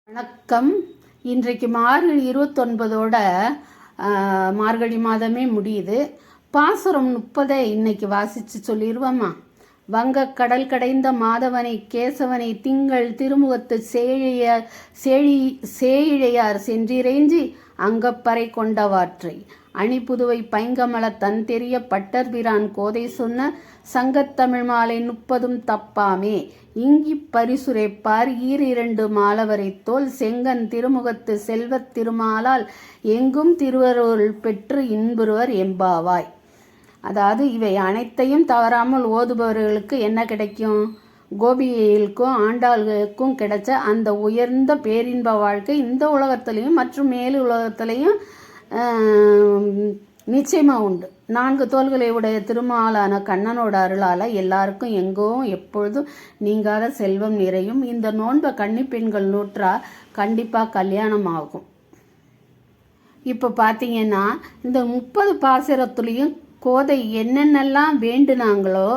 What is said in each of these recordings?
வணக்கம். இன்றைக்கு மார்கழி 29ஓட மார்கழி மாதமே முடியுது. பாசுரம் 30 இன்னைக்கு வாசித்து சொல்லிடுவோமா? வங்க கடல் கடைந்த மாதவனை கேசவனை திங்கள் திருமுகத்து சேயிழையார் சென்றிறைஞ்சி அங்கப்பறை கொண்டவாற்றை அணிபுதுவை பைங்கமல தன் தெரிய பட்டர்பிரான் கோதை சொன்ன சங்கத்தமிழ் மாலை 30 தப்பாமே இங்கி பரிசுரைப்பார் ஈரிரண்டு மாலவரை தோல் செங்கன் திருமுகத்து செல்வத் திருமாலால் எங்கும் திருவருள் பெற்று இன்புறுவர் எம்பாவாய். அதாவது இவை அனைத்தையும் தவறாமல் ஓதுபவர்களுக்கு என்ன கிடைக்கும்? கோபிகைகளுக்கும் ஆண்டாள்களுக்கும் கிடைச்ச அந்த உயர்ந்த பேரின்ப வாழ்க்கை இந்த உலகத்திலையும் மற்றும் மேலு உலகத்திலையும் நிச்சயமாக உண்டு. 4 தோள்களை உடைய திருமாலான கண்ணனோட அருளால் எல்லாருக்கும் எங்கும் எப்பொழுதும் நீங்காத செல்வம் நிறையும். இந்த நோன்பை கன்னி பெண்கள் நூற்றா கண்டிப்பாக கல்யாணம் ஆகும். இப்போ பார்த்தீங்கன்னா இந்த 30 பாசுரத்துலேயும் கோதை என்னென்னலாம் வேண்டுனாங்களோ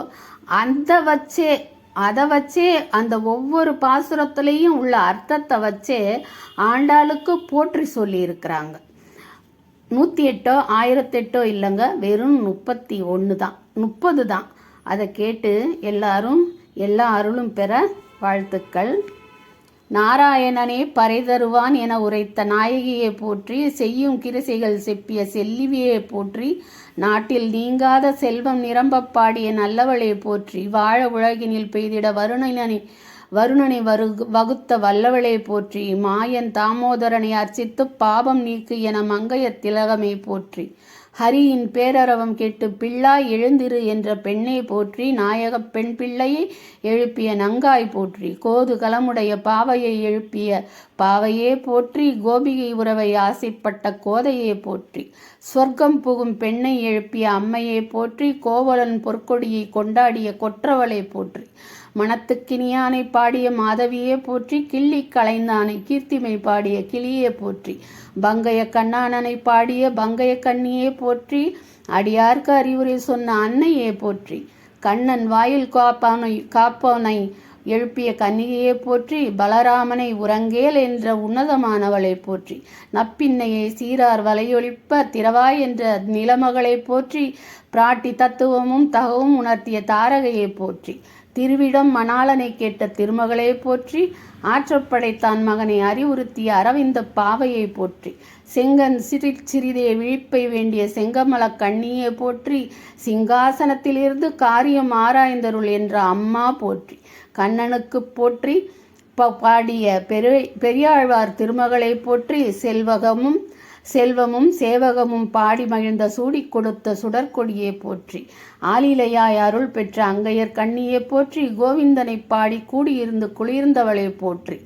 அதை வச்சே அந்த ஒவ்வொரு பாசுரத்துலேயும் உள்ள அர்த்தத்தை வச்சே ஆண்டாளுக்கு போற்றி சொல்லியிருக்கிறாங்க. 108 1008 இல்லைங்க, வெறும் 31 தான், 30 தான். அதை கேட்டு எல்லாரும் எல்லா அருளும் பெற வாழ்த்துக்கள். நாராயணனே பறை தருவான் என உரைத்த நாயகியை போற்றி, செய்யும் கிரிசைகள் செப்பிய செல்லிவியை போற்றி, நாட்டில் நீங்காத செல்வம் நிரம்ப பாடிய நல்லவளை போற்றி, வாழ உலகினில் பெய்திட வருணனை வகுத்த வல்லவளை போற்றி, மாயன் தாமோதரனை அர்ச்சித்து பாபம் நீக்கு என மங்கைய திலகமை போற்றி, ஹரியின் பேரரவம் கேட்டு பிள்ளாய் எழுந்திரு என்ற பெண்ணை போற்றி, நாயகப் பெண் பிள்ளையை எழுப்பிய நங்காய் போற்றி, கோது கலமுடைய பாவையை எழுப்பிய பாவையே போற்றி, கோபிகை உறவை ஆசைப்பட்ட கோதையை போற்றி, சொர்க்கம் புகும் பெண்ணை எழுப்பிய அம்மையை போற்றி, கோவலன் பொற்கொடியை கொண்டாடிய கொற்றவளை போற்றி, மனத்துக்கினியானை பாடிய மாதவியே போற்றி, கிள்ளி களைந்தானை கீர்த்திமை பாடிய கிளியே போற்றி, பங்கைய கண்ணானனை பாடிய பங்கைய கண்ணியே போற்றி, அடியார்க்கு அறிவுரை சொன்ன அன்னையே போற்றி, கண்ணன் வாயில் காப்பவனை எழுப்பிய கன்னிகையை போற்றி, பலராமனை உறங்கேல் என்ற உன்னதமானவளை போற்றி, நப்பின்னையை சீரார் வலையொழிப்ப திரவாய் என்ற நிலமகளை போற்றி, பிராட்டி தத்துவமும் தகவும் உணர்த்திய தாரகையை போற்றி, திருவிடம் மணாளனை கேட்ட திருமகளை போற்றி, ஆற்றப்படைத்தான் மகனை அறிவுறுத்திய அரவிந்த பாவையை போற்றி, செங்கன் சிறிதே விழிப்பை வேண்டிய செங்கமல கண்ணியை போற்றி, சிங்காசனத்திலிருந்து காரியம் ஆராய்ந்தருள் என்ற அம்மா போற்றி, கண்ணனுக்கு போற்றி பாடிய பெரியாழ்வார் திருமகளை போற்றி, செல்வமும் சேவகமும் பாடி மகிழ்ந்த சூடி கொடுத்த சுடற்கொடியை போற்றி, ஆலிலையாய் அருள் பெற்ற அங்கையர் கண்ணியை போற்றி, கோவிந்தனை பாடி கூடியிருந்து குளிர்ந்தவளை போற்றி,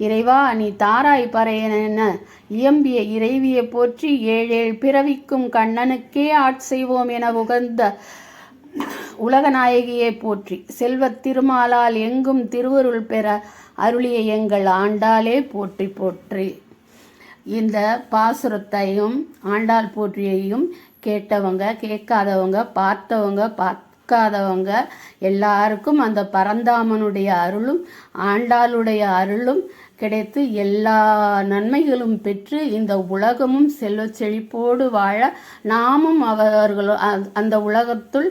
இறைவா நீ தாராய் பறையென இயம்பிய இறைவியை போற்றி, 7 பிறவிக்கும் கண்ணனுக்கே ஆட்செய்வோம் என உகந்த உலகநாயகியை போற்றி, செல்வத் திருமாலால் எங்கும் திருவருள் பெற அருளிய எங்கள் ஆண்டாளே போற்றி போற்றி. இந்த பாசுரத்தையும் ஆண்டாள் போற்றியையும் கேட்டவங்க கேட்காதவங்க பார்த்தவங்க பார்க்காதவங்க எல்லாருக்கும் அந்த பரந்தாமனுடைய அருளும் ஆண்டாளுடைய அருளும் கிடைத்து எல்லா நன்மைகளும் பெற்று இந்த உலகமும் செல்வச் செழிப்போடு வாழ நாமும் அந்த உலகத்துள்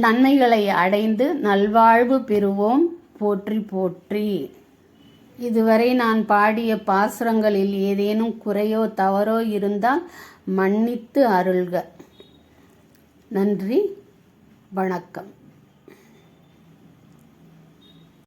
நன்மைகளை அடைந்து நல்வாழ்வு பெறுவோம். போற்றி போற்றி. இதுவரை நான் பாடிய பாசுரங்களில் ஏதேனும் குறையோ தவறோ இருந்தால் மன்னித்து அருள்க. நன்றி, வணக்கம்.